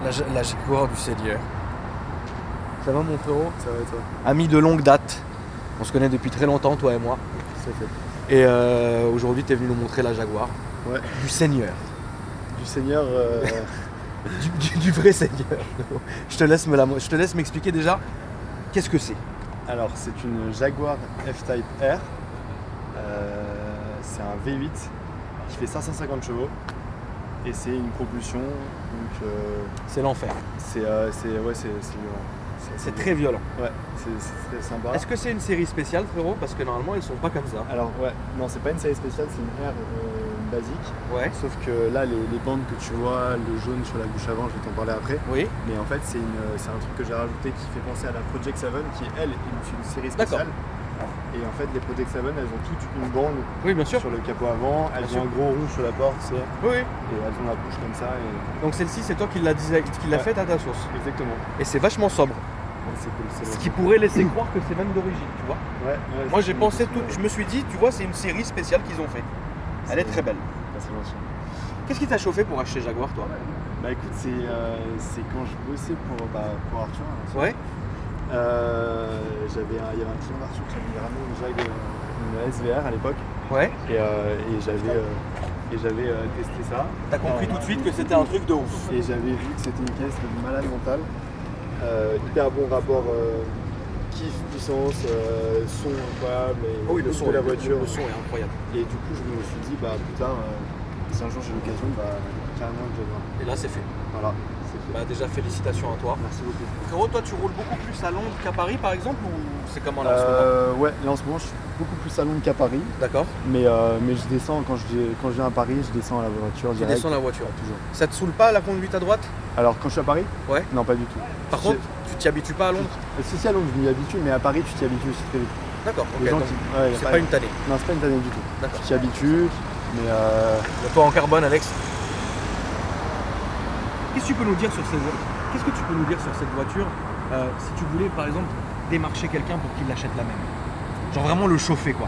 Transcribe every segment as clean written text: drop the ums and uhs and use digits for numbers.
La Jaguar du Seigneur. Ça va mon frérot? Ça va et toi? Ami de longue date. On se connaît depuis très longtemps, toi et moi. Ça fait. Et aujourd'hui, tu es venu nous montrer la Jaguar. Ouais. Du Seigneur. Du Seigneur. Du vrai Seigneur. Je te laisse m'expliquer déjà qu'est-ce que c'est. Alors, c'est une Jaguar F-Type R. C'est un V8 qui fait 550 chevaux. Et c'est une propulsion. Donc, C'est l'enfer. c'est violent. C'est très violent. Ouais, c'est très sympa. Est-ce que c'est une série spéciale, frérot? Parce que normalement, elles sont pas comme ça. Alors, ouais, non, c'est pas une série spéciale, c'est une R basique. Ouais. Sauf que là, les bandes que tu vois, le jaune sur la bouche avant, je vais t'en parler après. Oui. Mais en fait, c'est un truc que j'ai rajouté qui fait penser à la Project 7, qui elle est une série D'accord. spéciale. Et en fait, les Project 7, elles ont toutes une bande Oui, bien sûr. sur le capot avant, elles Bien ont un gros rond sur la porte, c'est, Oui. et elles ont la bouche comme ça. Et... Donc celle-ci, c'est toi qui l'as Ouais. faite à ta sauce. Exactement. Et c'est vachement sobre. Ouais, c'est cool. Ce qui pourrait laisser croire que c'est même d'origine, tu vois. Ouais, Moi, j'ai pensé tout. Je me suis dit, tu vois, c'est une série spéciale qu'ils ont fait. Elle est très belle. C'est gentil. Qu'est-ce qui t'a chauffé pour acheter Jaguar, toi? Bah écoute, c'est quand je bossais pour Arthur. Ouais. Il y avait un client d'Arthur qui m'avait ramené une SVR à l'époque. Ouais. Et j'avais testé ça. T'as compris tout de suite que c'était un truc de ouf. Et j'avais vu que c'était une caisse de malade mental. Hyper bon rapport kiff, puissance, son incroyable. Et Oh oui, le son de la voiture. Le son est incroyable. Et du coup, je me suis dit, plus tard, si un jour j'ai l'occasion, carrément le Jaguar. Et là, c'est fait. Voilà, c'est fait. Bah, déjà, félicitations à toi. Merci beaucoup. Frérot, toi, tu roules beaucoup plus à Londres qu'à Paris, par exemple, ou c'est comment là en ce moment? Ouais, là en ce moment, je suis beaucoup plus à Londres qu'à Paris. D'accord. Mais je descends, quand je viens à Paris, je descends à la voiture. Tu descends la voiture. Toujours. Ça te saoule pas la conduite à droite? Alors, quand je suis à Paris? Ouais. Non, pas du tout. Par contre, tu t'y habitues pas à Londres? Si, à Londres, je m'y habitue, mais à Paris, tu t'y habitues aussi très vite. D'accord, ok. Les gens Donc, ouais, c'est pas une tannée. Non, c'est pas une tannée du tout. D'accord. Tu t'y habitues, mais Le toit en carbone, Alex. Qu'est-ce que tu peux nous dire sur cette voiture si tu voulais, par exemple, démarcher quelqu'un pour qu'il l'achète la même? Genre vraiment le chauffer, quoi.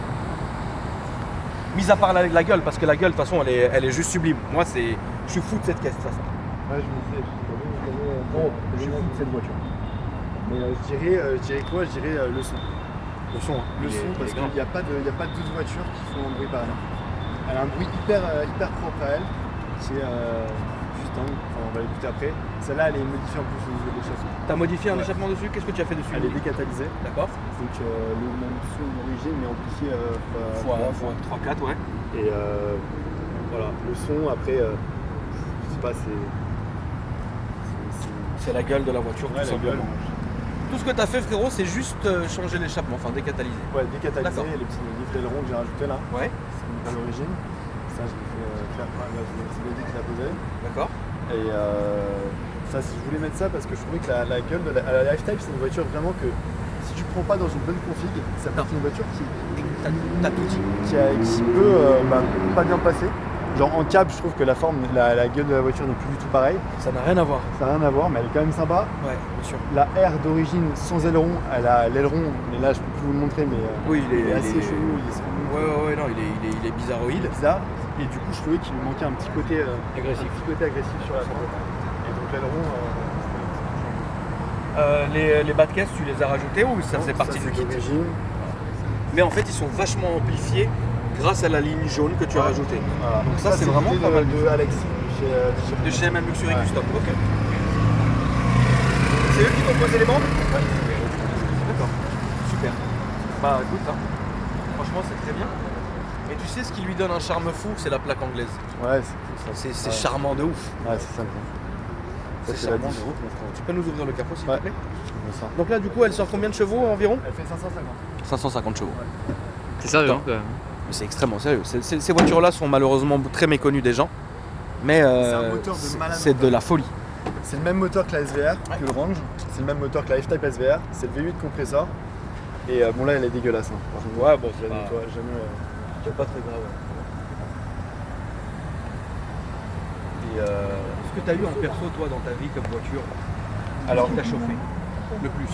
Mis à part la gueule, parce que la gueule, de toute façon, elle est juste sublime. Moi, je suis fou de cette caisse, de toute façon. ouais, je me sais, je suis fou de cette voiture. Mais je dirais quoi? Je dirais le son. Le son, hein. Le son, parce qu'il n'y a pas d'autres voitures qui font un bruit pareil. Elle a un bruit hyper propre à elle, qui est juste dingue. Enfin, on va l'écouter après. Celle-là, elle est modifiée en plus au niveau de l'échappement. T'as modifié un Ouais. échappement dessus? Qu'est-ce que tu as fait dessus? Elle est décatalysée, D'accord. donc le même son d'origine, mais amplifié Fois 3-4, ouais. Et voilà, le son, après, je sais pas, C'est la gueule de la voiture, ouais, tout la gueule. simplement. Tout ce que t'as fait, frérot, c'est juste changer l'échappement, enfin décatalyser. Ouais, décatalysé, D'accord. les petits ailerons que j'ai rajoutés là, Ouais. c'est à l'origine. Ça, je l'ai fait faire par c'est Lady qui l'a posé. D'accord. Et ça, je voulais mettre ça parce que je trouvais que la gueule de la F-Type, c'est une voiture vraiment que si tu prends pas dans une bonne config, ça peut être une voiture T'as tout dit. qui peut pas bien passer. Genre en cab, je trouve que la gueule de la voiture n'est plus du tout pareille. Ça n'a rien à voir. Ça n'a rien à voir, mais elle est quand même sympa. Ouais, bien sûr. La R d'origine sans aileron, elle a l'aileron, mais là je peux plus vous le montrer, mais Oui, il est assez chelou, il est Ouais, non, il est bizarroïde. bizarre. Et du coup, je trouvais qu'il lui manquait un petit côté Agressif. sur la droite. Et donc l'aileron. Les bas de caisse, tu les as rajoutés ou ça faisait partie du kit? d'origine. Mais en fait, ils sont vachement amplifiés grâce à la ligne jaune que tu as rajoutée. Voilà. Donc ça, c'est vraiment pas mal. de Alex. De chez MM Luxury Ouais. Custom, ok. C'est eux qui t'ont posé les bandes? D'accord, super. Bah écoute, hein, franchement c'est très bien. Et tu sais ce qui lui donne un charme fou, c'est la plaque anglaise. Ouais, c'est cool ça. C'est charmant de ouf. Ouais, c'est ça. C'est c'est la charmant de diff. ouf, mon frère. Tu peux nous ouvrir le capot s'il Ouais. te plaît? Ça. Donc là du coup elle sort combien de chevaux environ? Elle fait 550. 550 chevaux. C'est sérieux, Putain. hein, quand même. Mais c'est extrêmement sérieux. Ces voitures-là sont malheureusement très méconnues des gens. Mais un moteur de malade c'est de la folie. C'est le même moteur que la SVR, que le Range. C'est le même moteur que la F-Type SVR. C'est le V8 compresseur. Et bon là, elle est dégueulasse. Hein. Par contre, Ouais, bon, je la nettoie jamais. c'est pas très grave. Et Est-ce que tu as eu en perso, toi, dans ta vie comme voiture, alors, qui t'a chauffé le plus?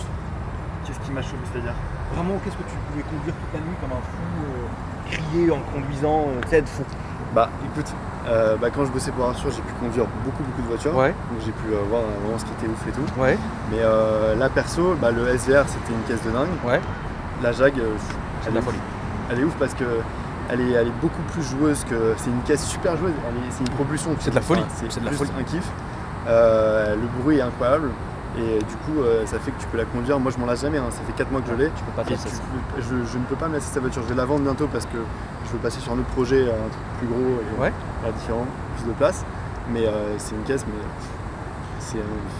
qu'est-ce qui m'a chauffé, c'est-à-dire? Vraiment, qu'est-ce que tu pouvais conduire toute la nuit comme un fou, crier en conduisant, tu sais, être fou? Bah écoute, quand je bossais pour Arthur, j'ai pu conduire beaucoup de voitures. Ouais. Donc j'ai pu voir vraiment ce qui était ouf et tout. Ouais. Mais là perso, le SVR c'était une caisse de dingue. Ouais. La Jag, C'est de la folie. Elle est ouf parce que elle est beaucoup plus joueuse que. C'est une caisse super joueuse, c'est une propulsion. C'est de la folie. C'est C'est de la juste folie. un kiff. Le bruit est incroyable. Et du coup, ça fait que tu peux la conduire. Moi, je m'en lasse jamais. Ça fait 4 mois que je l'ai. Tu peux pas te Et lasser ça. je ne peux pas me lasser sa voiture. Je vais la vendre bientôt parce que je veux passer sur un autre projet, un truc plus gros et Ouais. différent, plus de place. Mais c'est une caisse, mais c'est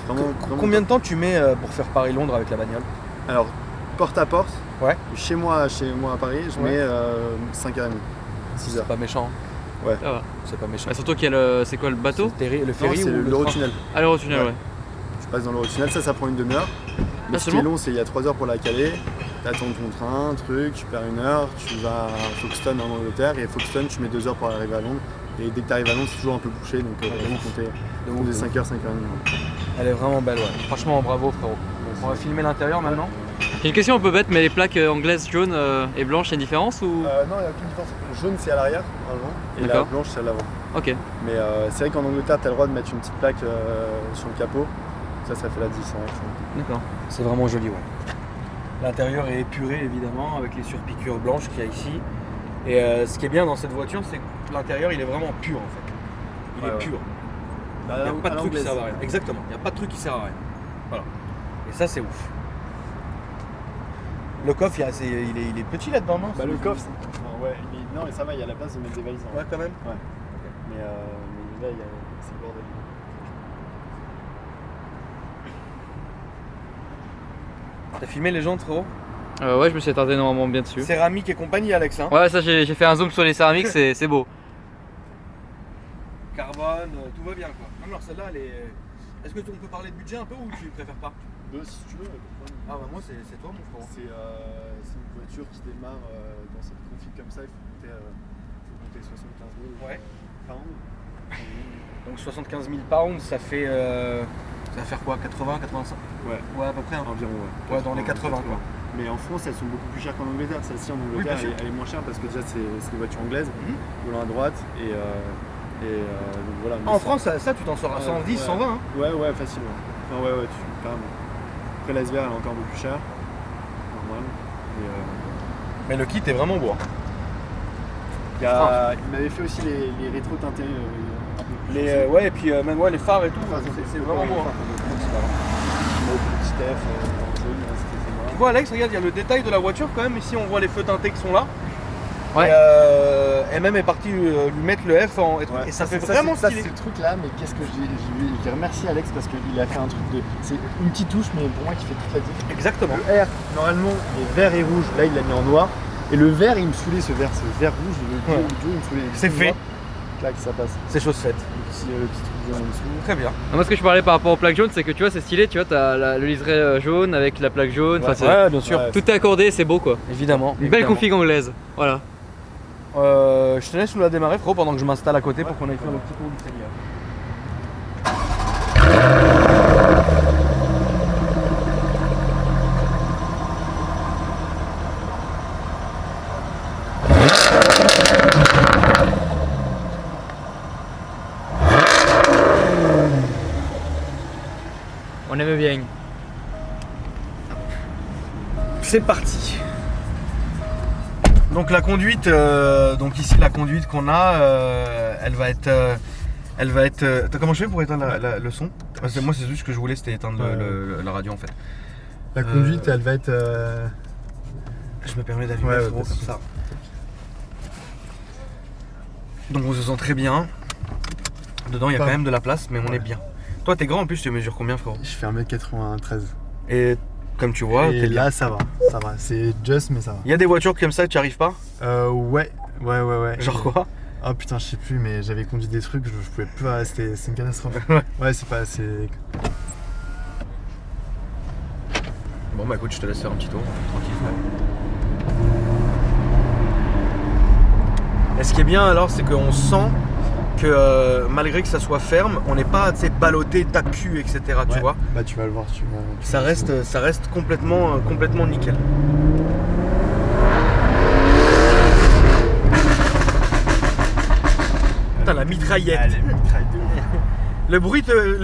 vraiment. Combien de temps tu mets pour faire Paris-Londres avec la bagnole? Alors, porte à porte, Ouais. chez moi à Paris, je Ouais. mets 5h30, 6h. C'est pas méchant. Ouais. Ça va. C'est pas méchant. Bah, surtout c'est quoi le bateau? Le Non, ferry c'est ou le train? l'Eurotunnel. Ah, l'Eurotunnel, Ouais. ouais. Tu passes dans l'Eurotunnel, ça prend une demi-heure. Mais ce qui est seulement long, c'est il y a 3 heures pour la caler. T'attends ton train, tu perds 1 heure, tu vas à Folkestone en Angleterre et Folkestone, tu mets 2 heures pour arriver à Londres. Et dès que tu arrives à Londres, c'est toujours un peu bouché, donc vas-y, comptez 5h, 5h30. Elle est vraiment belle, ouais. Franchement, bravo frérot. On va filmer l'intérieur maintenant. J'ai une question un peu bête, mais les plaques anglaises jaunes et blanches, il y a une différence ou? Non, il n'y a aucune différence. Jaune, c'est à l'arrière, normalement, et la D'accord. blanche, c'est à l'avant. Ok. Mais c'est vrai qu'en Angleterre, tu as le droit de mettre une petite plaque sur le capot. Ça fait la différence. D'accord. C'est vraiment joli, ouais. L'intérieur est épuré évidemment avec les surpiqûres blanches qu'il y a ici. Et ce qui est bien dans cette voiture, c'est que l'intérieur il est vraiment pur en fait. Il est pur. Il n'y a pas de truc qui sert à rien. Exactement, il n'y a pas de truc qui sert à rien. Voilà. Et ça c'est ouf. Le coffre, il est petit là-dedans, non? Le coffre, non, mais ça va, il y a la place de mettre des valises. Ouais, quand même. Ouais. Mais là, c'est le bordel. T'as filmé les jantes, frérot? Ouais, je me suis attardé normalement bien dessus. Céramique et compagnie, Alex. Hein. Ouais, ça j'ai fait un zoom sur les céramiques, c'est beau. Carbone, tout va bien quoi. Non, alors celle-là, elle est. Est-ce que on peut parler de budget un peu ou tu préfères pas? Si tu veux, Ah bah moi c'est toi mon frérot. c'est une voiture qui démarre dans cette config comme ça, il faut compter 75 000 Ouais. pounds. Donc 75 000 pounds, ça va faire quoi? 80, 85? Ouais, Ouais, à peu près. Hein. environ. Ouais, dans les 80 quoi. Mais en France, elles sont beaucoup plus chères qu'en Angleterre. Celle-ci en Angleterre, bien sûr. elle est moins chère parce que déjà, c'est des voitures anglaises, volant à droite. Donc voilà. Mais En France, ça tu t'en sors à 110, 120 hein. Ouais, facilement. Enfin, carrément. Après, la SVR, elle est encore un peu plus chère. Normal. Mais le kit est vraiment beau. Il m'avait fait aussi les rétros teintés. Ouais, et puis même les phares et tout, c'est vraiment beau. Hein. Le petit F en jaune, c'était moi. Tu vois Alex, regarde, il y a le détail de la voiture quand même. Ici on voit les feux teintés qui sont là. Ouais. Et même est parti lui mettre le F en. Et ça fait vraiment stylé. C'est le truc là, mais qu'est-ce que j'ai remercié Alex parce qu'il a fait un truc de. C'est une petite touche, mais pour moi qui fait toute la différence. Exactement. Le R, normalement, il est vert et rouge. Là, il l'a mis en noir. Et le vert, il me saoulait ce vert rouge. Le bleu, il me saoulait. C'est fait. Clac, ça passe. C'est chose faite. Le petit truc jaune en dessous. Très bien. Moi, ce que je parlais par rapport aux plaques jaunes, c'est que tu vois, c'est stylé, tu vois, t'as le liseré jaune avec la plaque jaune. Enfin, Ouais, bien sûr. Ouais. tout est accordé, c'est beau quoi. Évidemment. Une belle évidemment. config anglaise. Voilà. Je te laisse nous la démarrer, frérot, pendant que je m'installe à côté pour qu'on aille faire le petit tour du Seigneur. On aime bien. C'est parti. Donc la conduite, donc ici la conduite qu'on a, elle va être. Comment je fais pour éteindre le son? Moi c'est juste ce que je voulais, c'était éteindre la radio en fait. La conduite, elle va être. Je me permets d'allumer le frérot, comme ça. Donc on se sent très bien. Dedans il y a quand même de la place, mais on est bien. Toi t'es grand en plus, tu mesures combien frérot? Je fais 1m93. Et comme tu vois, Et t'es bien. là, ça va. C'est just, mais ça va. Il y a des voitures comme ça que tu arrives pas? Ouais. Genre quoi? Ah putain, je sais plus, mais j'avais conduit des trucs, je pouvais plus. C'est une catastrophe. Ouais, c'est pas assez. Bon bah écoute, je te laisse faire un petit tour, tranquille. Et ce qui est bien alors, c'est qu'on sent que malgré que ça soit ferme, on n'est pas ballotté, tape cul, etc. Tu vois? Bah tu vas le voir, Ça reste complètement nickel. Putain, la mitraillette. Ah, les mitrailles de ouf. Le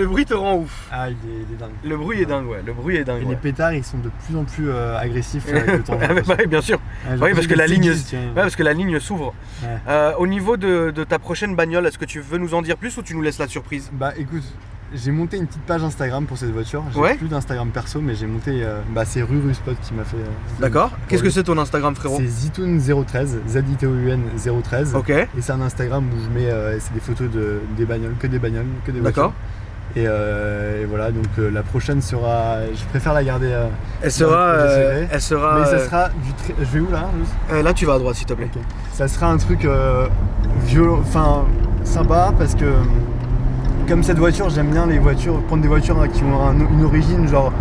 bruit te rend ouf. Ah, il est dingue. Le bruit est dingue, ouais. Le bruit est dingue. Et ouais. les pétards, ils sont de plus en plus agressifs avec le temps. Ah, bah, ouais, bien sûr. Oui, parce que la ligne, parce que la ligne s'ouvre. Ouais. Au niveau de ta prochaine bagnole, est-ce que tu veux nous en dire plus ou tu nous laisses la surprise? Bah écoute, j'ai monté une petite page Instagram pour cette voiture. J'ai Ouais. plus d'Instagram perso, mais j'ai monté. C'est Ruruspot qui m'a fait. D'accord. Qu'est-ce que c'est ton Instagram, frérot? C'est Zitoun013, ZITOUN 013. Ok. Et c'est un Instagram où je mets c'est des photos des bagnoles, que des bagnoles, que des voitures. D'accord. Et voilà, donc la prochaine sera. Je préfère la garder. Elle sera. Mais ça sera je vais où là juste là, tu vas à droite, s'il te plaît. Ok. Ça sera un truc violent, enfin sympa parce que comme cette voiture, j'aime bien les voitures, prendre des voitures qui ont une origine genre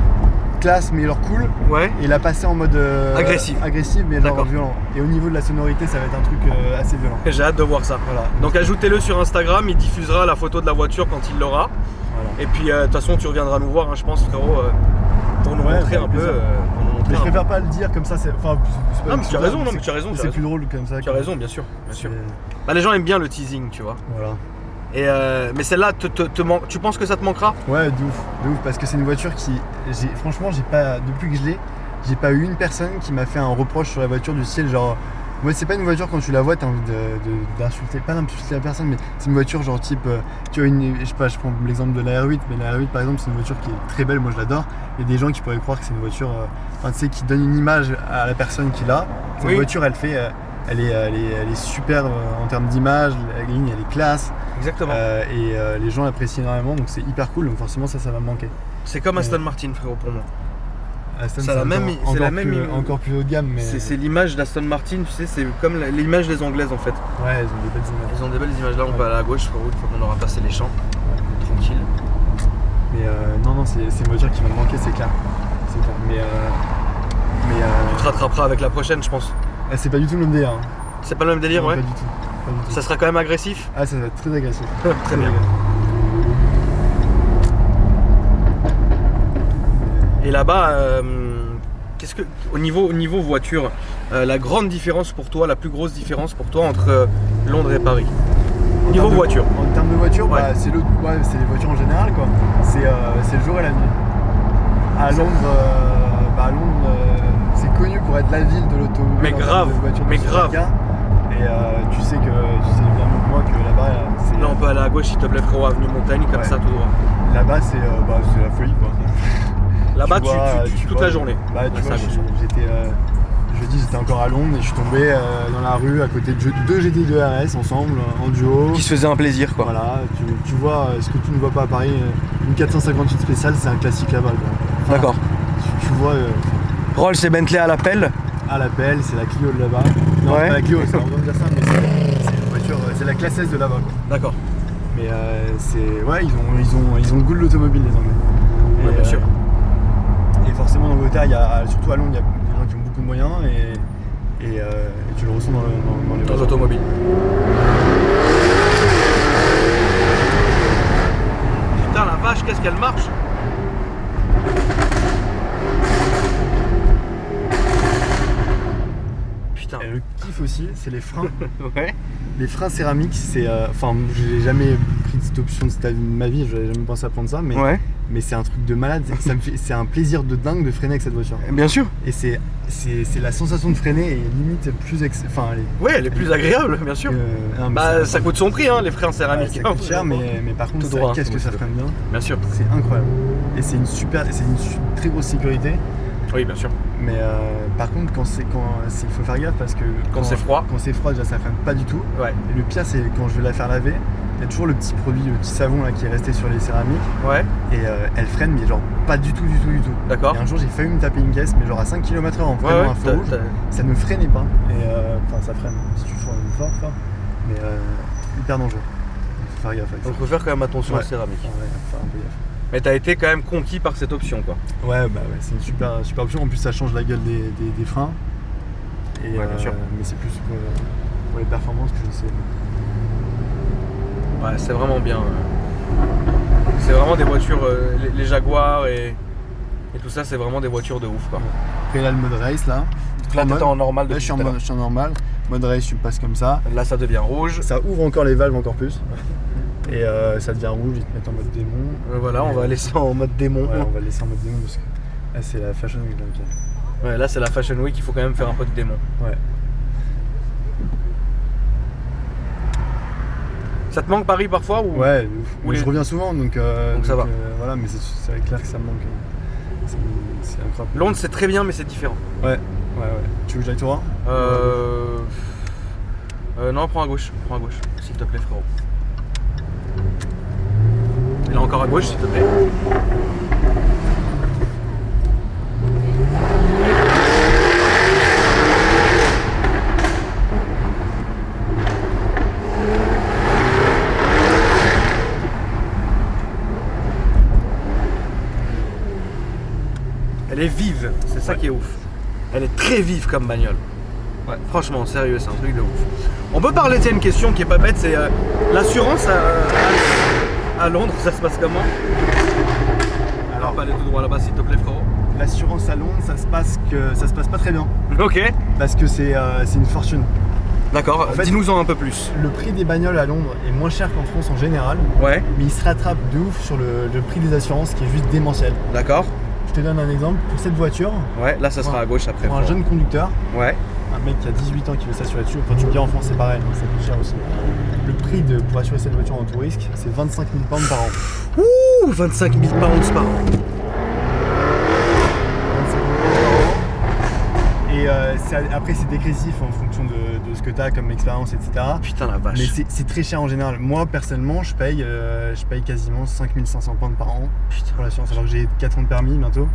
classe mais genre cool Ouais. et la passer en mode Agressif mais genre D'accord. violent. Et au niveau de la sonorité, ça va être un truc assez violent. J'ai hâte de voir ça. Voilà. Donc ajoutez-le sur Instagram, il diffusera la photo de la voiture quand il l'aura. Voilà. Et puis de toute façon tu reviendras nous voir, hein, je pense, frérot, pour nous Ouais, montrer avec un peu. plaisir. Pour nous montrer Mais je un peu. préfère pas le dire comme ça, c'est. Enfin, c'est pas Non mais tu as raison, non mais c'est- tu as raison, tu as C'est raison. plus drôle comme ça. Tu as raison, bien sûr, bien sûr. C'est- Bah, les gens aiment bien le teasing, tu vois. Voilà. Et mais celle-là, tu penses que ça te manquera? Ouais, de ouf, parce que c'est une voiture qui, franchement, j'ai pas, depuis que je l'ai, j'ai pas eu une personne qui m'a fait un reproche sur la voiture du style genre, ouais, c'est pas une voiture quand tu la vois, t'as envie d'insulter, pas d'insulter la personne, mais c'est une voiture genre type, tu vois, je sais pas, je prends l'exemple de la R8, mais la R8 par exemple, c'est une voiture qui est très belle, moi je l'adore. Il y a des gens qui pourraient croire que c'est une voiture, enfin, tu sais, qui donne une image à la personne qui l'a. Cette Oui. voiture, elle fait, elle est super en termes d'image, la ligne elle est classe. Exactement. Et les gens l'apprécient énormément, donc c'est hyper cool, donc forcément ça va me manquer. C'est comme Aston Martin, frérot, pour moi. Aston, C'est la même- c'est la même- encore plus haut de gamme, mais C'est l'image d'Aston Martin, tu sais, c'est comme l'image des Anglaises en fait. ouais, ils ont des belles images. Ils ont des belles images. Là, on va à la gauche, frérot, une fois qu'on aura passé les champs. Tranquille. Mais non, c'est une voiture qui va me manquer, c'est clair. C'est clair. Tu te rattraperas avec la prochaine, je pense. C'est pas du tout le même délire. Hein. C'est pas le même délire, Non, ouais. Pas du tout. Pas du tout. Ça sera quand même agressif. Ah, ça va être très agressif. Très bien. agressif. Et là-bas, qu'est-ce que, au niveau voiture, la grande différence pour toi, la plus grosse différence pour toi entre Londres et Paris? En Niveau termes de- voiture. En termes de voiture, Ouais. c'est les voitures en général, quoi. C'est le jour et la nuit. À Londres, c'est connu pour être la ville de l'automobile. Mais en termes grave, de voitures de mais supercar. grave. Et tu sais bien mieux que moi que là-bas, c'est. Là, on peut aller à gauche, s'il te plaît, frérot, avenue Montagne, comme Ouais. ça, tout droit. Là-bas, c'est la folie, quoi. Là-bas, tu, vois, toute vois, la journée. Bah, tu Ouais, vois, c'est à gauche. j'étais jeudi, j'étais encore à Londres et je suis tombé dans la rue à côté de deux GT2 RS ensemble, en duo. Qui se faisait un plaisir, quoi. Voilà, tu vois ce que tu ne vois pas à Paris. Une 458 spéciale, c'est un classique là-bas, quoi. Enfin, D'accord. Tu vois Rolls et Bentley à l'appel. à l'appel, c'est la Clio de là-bas. Non, Ouais. pas la Clio, c'est on va dire ça, mais c'est une voiture, c'est la classe S de là-bas, quoi. D'accord. Mais ouais, ils ont le goût de l'automobile, les Anglais. Ouais, bien sûr. Et forcément, en Angleterre, surtout à Londres, il y a des gens qui ont beaucoup de moyens et tu le ressens dans les Dans voitures. l'automobile. Putain, la vache, qu'est-ce qu'elle marche? Putain. Et le kiff aussi, c'est les freins. Ouais. Les freins céramiques, c'est. Enfin, j'ai jamais pris cette option de ma vie, j'avais jamais pensé à prendre ça, Ouais. mais c'est un truc de malade. C'est un plaisir de dingue de freiner avec cette voiture. Bien sûr. Et c'est la sensation de freiner et limite plus. Enfin, Ouais, elle est plus agréable, bien sûr. non, mais Bah, ça coûte son prix, hein, les freins ouais, céramiques. ça coûte cher, mais par contre, Tout droit, qu'est-ce que ça tout freine bien. Bien sûr. C'est incroyable. Et c'est une très grosse sécurité. Oui, bien sûr. Mais par contre, il faut faire gaffe parce que Quand c'est froid. quand c'est froid, déjà ça freine pas du tout. Ouais. Et le pire, c'est quand je vais la faire laver, il y a toujours le petit produit, le petit savon là qui est resté sur les céramiques Ouais. et elle freine, mais genre pas du tout. D'accord. Et un jour, j'ai failli me taper une caisse, mais genre à 5 km/h en Ouais, freinant ouais. un feu rouge, ça ne freinait pas. Et enfin, ça freine si tu freines fort, mais hyper dangereux. Il faut faire gaffe avec ça. Donc, faut faire quand même attention Ouais. aux céramiques. Ouais, faut faire un peu gaffe. Mais t'as été quand même conquis par cette option, quoi. Ouais, bah ouais, c'est une super option. En plus, ça change la gueule des freins. Et, Ouais, bien sûr. Mais c'est plus pour les performances que je sais. Ouais, c'est vraiment bien. C'est vraiment des voitures, les Jaguars et tout ça, c'est vraiment des voitures de ouf, quoi. Après, là, le mode race, là. Donc là, t'étais en normal Là, depuis je suis tout à l'heure. je suis en normal. Mode race, tu passes comme ça. Là, ça devient rouge. Ça ouvre encore les valves encore plus. Et ça devient rouge, ils te mettent en mode démon. Voilà, on va laisser en mode démon. Ouais, on va le laisser en mode démon parce que là c'est la Fashion Week. Donc, Ouais, là, c'est la Fashion Week, il faut quand même faire un peu de démon. ouais. Ça te manque Paris parfois ou... Ouais, de ouf. Ou Mais les- je reviens souvent donc ça va. Voilà, mais c'est clair que ça me manque. C'est incroyable. Londres, c'est très bien, mais c'est différent. Ouais. Tu veux que j'aille tout voir? Non, prends à gauche, s'il te plaît, frérot. Et là encore à gauche, s'il te plaît. Elle est vive, c'est ça qui est ouf. Elle est très vive comme bagnole. Ouais, franchement, sérieux, c'est un truc de ouf. On peut parler, c'est une question qui est pas bête, c'est l'assurance à Londres, ça se passe comment? Alors, pas aller tout droit là-bas, s'il te plaît, frérot. L'assurance à Londres, ça se passe pas très bien Ok, parce que c'est une fortune. d'accord, En fait, dis-nous-en un peu plus. Le prix des bagnoles à Londres est moins cher qu'en France en général, Ouais, mais il se rattrape de ouf sur le prix des assurances qui est juste démentiel. d'accord. Je te donne un exemple, pour cette voiture, Ouais, là ça sera à gauche après. pour un jeune conducteur, Ouais, un mec qui a 18 ans qui veut s'assurer dessus, enfin tu me dis en France c'est pareil, mais ça coûte cher aussi. Le prix pour assurer cette voiture en tout risque, c'est 25 000 pounds par an. ouh, 25 000 pounds par an. 25 000 par an. Et après c'est dégressif en fonction de ce que tu as comme expérience, etc. Putain la vache. Mais c'est très cher en général. Moi personnellement je paye quasiment 5 500 pounds par an pour l'assurance, alors que j'ai 4 ans de permis bientôt.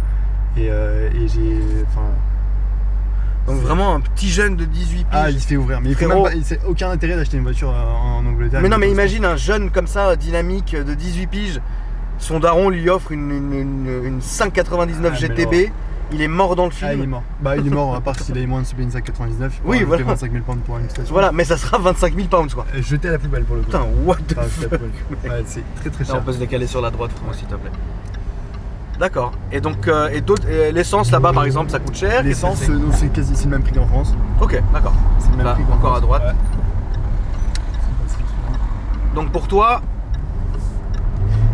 Et j'ai. Enfin. Donc vraiment un petit jeune de 18 piges. Ah, il se fait ouvrir, mais il faut Frérot. même pas, c'est aucun intérêt d'acheter une voiture en Angleterre. Mais non, mais imagine un jeune comme ça, dynamique, de 18 piges. Son daron lui offre une 599 Ah, GTB. Il est mort dans le film. Ah, il est mort. Bah, il est mort, à part s'il a les moins de se payer une 599. Oui, voilà. 25 000 pounds pour une station. Voilà, mais ça sera 25 000 pounds quoi. Jeté à la poubelle pour le coup. Putain, what the Enfin, jeté à la fuck. poubelle. Ouais, c'est très très Là, cher. on peut se décaler sur la droite, frérot, s'il te plaît. D'accord. Et donc, l'essence là-bas par exemple, ça coûte cher. L'essence, Qu'est-ce que non, c'est quasi le même prix qu'en France. c'est Ok, d'accord. C'est le même Là, prix qu'en encore France. à droite. Ouais. Donc pour toi,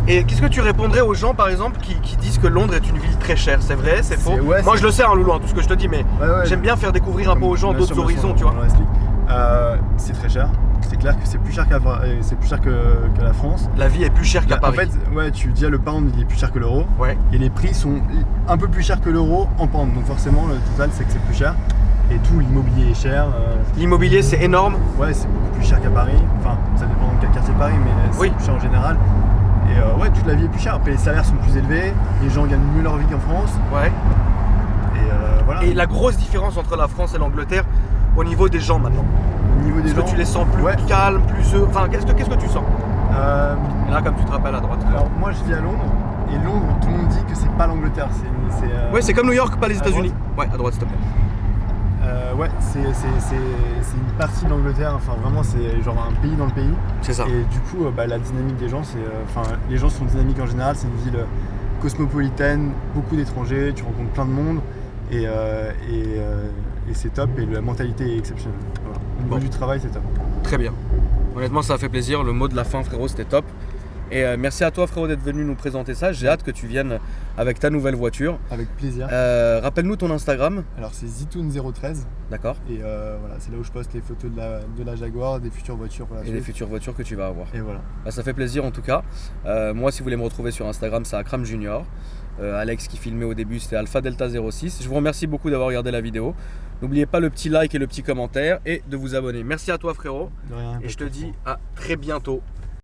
et qu'est-ce que tu répondrais aux gens par exemple qui disent que Londres est une ville très chère? C'est vrai, c'est faux? Ouais, Moi je le sais, hein, Loulou, hein, tout ce que je te dis, mais Ouais, j'aime bien faire découvrir un peu aux gens Bien d'autres sûr, horizons, bien tu sûr, vois. on l'explique. C'est très cher. C'est clair que c'est plus cher c'est plus cher que la France. La vie est plus chère qu'à En Paris. fait, ouais, tu dis le pound il est plus cher que l'euro. Ouais. Et les prix sont un peu plus chers que l'euro en pound. Donc forcément, le total c'est que c'est plus cher. Et tout l'immobilier est cher. L'immobilier c'est énorme. Ouais, c'est beaucoup plus cher qu'à Paris. Enfin, ça dépend de quel quartier de Paris, mais c'est Oui. plus cher en général. Et ouais, toute la vie est plus chère. Après, les salaires sont plus élevés. Les gens gagnent mieux leur vie qu'en France. Ouais. Et voilà. Et la grosse différence entre la France et l'Angleterre au niveau des gens maintenant. Au niveau des Est-ce que gens, tu les sens plus Ouais. calmes, plus heureux? Enfin, qu'est-ce que tu sens? euh, Et là, comme tu te rappelles à droite. alors moi, je vis à Londres. Et Londres, tout le monde dit que c'est pas l'Angleterre. Ouais, c'est comme New York, pas les à États-Unis. Ouais, à droite, s'il te plaît. Ouais, c'est une partie de l'Angleterre, enfin vraiment c'est genre un pays dans le pays. C'est ça. Et du coup, la dynamique des gens, les gens sont dynamiques en général, c'est une ville cosmopolitaine, beaucoup d'étrangers, tu rencontres plein de monde et c'est top et la mentalité est exceptionnelle. Voilà. Au niveau Bon. du travail, c'est top. Très bien. Honnêtement, ça a fait plaisir. Le mot de la fin, frérot, c'était top. Et merci à toi, frérot, d'être venu nous présenter ça. J'ai hâte que tu viennes avec ta nouvelle voiture. Avec plaisir. Rappelle-nous ton Instagram. Alors c'est Zitoun013 D'accord. et voilà, c'est là où je poste les photos de la Jaguar, des futures voitures pour la Et les suite. futures voitures que tu vas avoir. Et voilà. Bah, ça fait plaisir en tout cas. Moi, si vous voulez me retrouver sur Instagram, c'est Akram Junior. Alex qui filmait au début, c'était Alpha Delta 06. Je vous remercie beaucoup d'avoir regardé la vidéo. N'oubliez pas le petit like et le petit commentaire et de vous abonner. Merci à toi, frérot. De rien, Et pas je te de dis soucis. à très bientôt